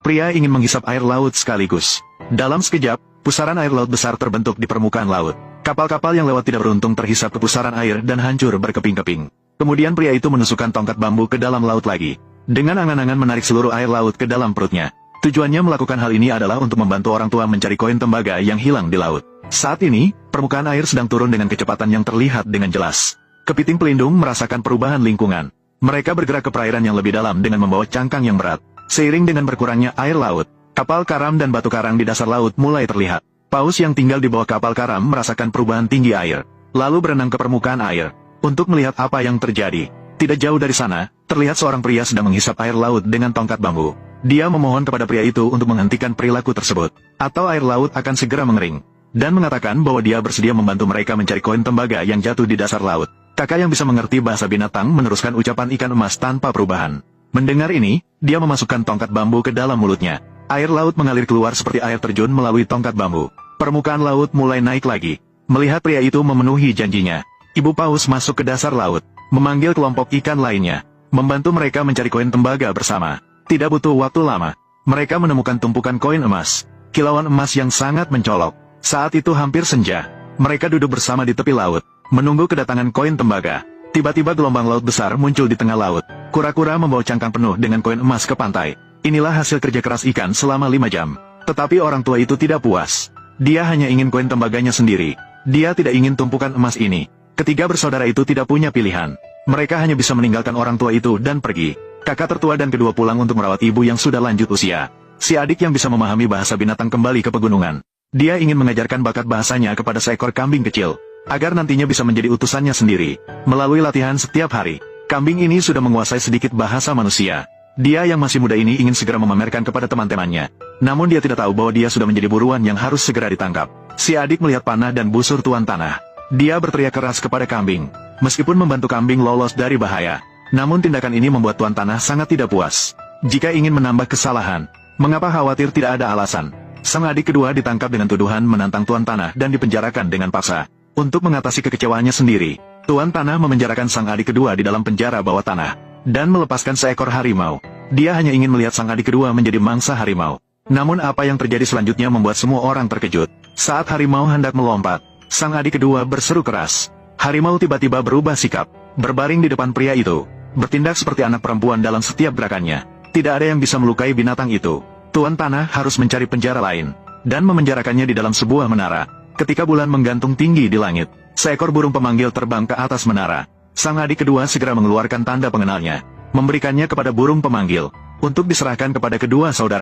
Pria ingin menghisap air laut sekaligus. Dalam sekejap, pusaran air laut besar terbentuk di permukaan laut. Kapal-kapal yang lewat tidak beruntung terhisap ke pusaran air dan hancur berkeping-keping. Kemudian pria itu menusukkan tongkat bambu ke dalam laut lagi. Dengan angan-angan menarik seluruh air laut ke dalam perutnya. Tujuannya melakukan hal ini adalah untuk membantu orang tua mencari koin tembaga yang hilang di laut. Saat ini, permukaan air sedang turun dengan kecepatan yang terlihat dengan jelas. Kepiting pelindung merasakan perubahan lingkungan. Mereka bergerak ke perairan yang lebih dalam dengan membawa cangkang yang berat. Seiring dengan berkurangnya air laut, kapal karam dan batu karang di dasar laut mulai terlihat. Paus yang tinggal di bawah kapal karam merasakan perubahan tinggi air, lalu berenang ke permukaan air, untuk melihat apa yang terjadi. Tidak jauh dari sana, terlihat seorang pria sedang menghisap air laut dengan tongkat bambu. Dia memohon kepada pria itu untuk menghentikan perilaku tersebut, atau air laut akan segera mengering, dan mengatakan bahwa dia bersedia membantu mereka mencari koin tembaga yang jatuh di dasar laut. Kakak yang bisa mengerti bahasa binatang meneruskan ucapan ikan emas tanpa perubahan. Mendengar ini, dia memasukkan tongkat bambu ke dalam mulutnya. Air laut mengalir keluar seperti air terjun melalui tongkat bambu. Permukaan laut mulai naik lagi. Melihat pria itu memenuhi janjinya, Ibu Paus masuk ke dasar laut, memanggil kelompok ikan lainnya, membantu mereka mencari koin tembaga bersama. Tidak butuh waktu lama, mereka menemukan tumpukan koin emas, kilauan emas yang sangat mencolok. Saat itu hampir senja, mereka duduk bersama di tepi laut, menunggu kedatangan koin tembaga. Tiba-tiba gelombang laut besar muncul di tengah laut. Kura-kura membawa cangkang penuh dengan koin emas ke pantai. Inilah hasil kerja keras ikan selama 5 jam. Tetapi orang tua itu tidak puas. Dia hanya ingin koin tembaganya sendiri. Dia tidak ingin tumpukan emas ini. Ketiga bersaudara itu tidak punya pilihan. Mereka hanya bisa meninggalkan orang tua itu dan pergi. Kakak tertua dan kedua pulang untuk merawat ibu yang sudah lanjut usia. Si adik yang bisa memahami bahasa binatang kembali ke pegunungan. Dia ingin mengajarkan bakat bahasanya kepada seekor kambing kecil, agar nantinya bisa menjadi utusannya sendiri. Melalui latihan setiap hari, kambing ini sudah menguasai sedikit bahasa manusia. Dia yang masih muda ini ingin segera memamerkan kepada teman-temannya. Namun dia tidak tahu bahwa dia sudah menjadi buruan yang harus segera ditangkap. Si adik melihat panah dan busur tuan tanah. Dia berteriak keras kepada kambing. Meskipun membantu kambing lolos dari bahaya, namun tindakan ini membuat tuan tanah sangat tidak puas. Jika ingin menambah kesalahan, mengapa khawatir tidak ada alasan? Sang adik kedua ditangkap dengan tuduhan menantang tuan tanah dan dipenjarakan dengan paksa. Untuk mengatasi kekecewaannya sendiri, tuan tanah memenjarakan sang adik kedua di dalam penjara bawah tanah, dan melepaskan seekor harimau. Dia hanya ingin melihat sang adik kedua menjadi mangsa harimau. Namun apa yang terjadi selanjutnya membuat semua orang terkejut. Saat harimau hendak melompat, sang adik kedua berseru keras. Harimau tiba-tiba berubah sikap, berbaring di depan pria itu, bertindak seperti anak perempuan dalam setiap gerakannya. Tidak ada yang bisa melukai binatang itu. Tuan tanah harus mencari penjara lain, dan memenjarakannya di dalam sebuah menara. Ketika bulan menggantung tinggi di langit, seekor burung pemanggil terbang ke atas menara. Sang adik kedua segera mengeluarkan tanda pengenalnya, memberikannya kepada burung pemanggil, untuk diserahkan kepada kedua saudara.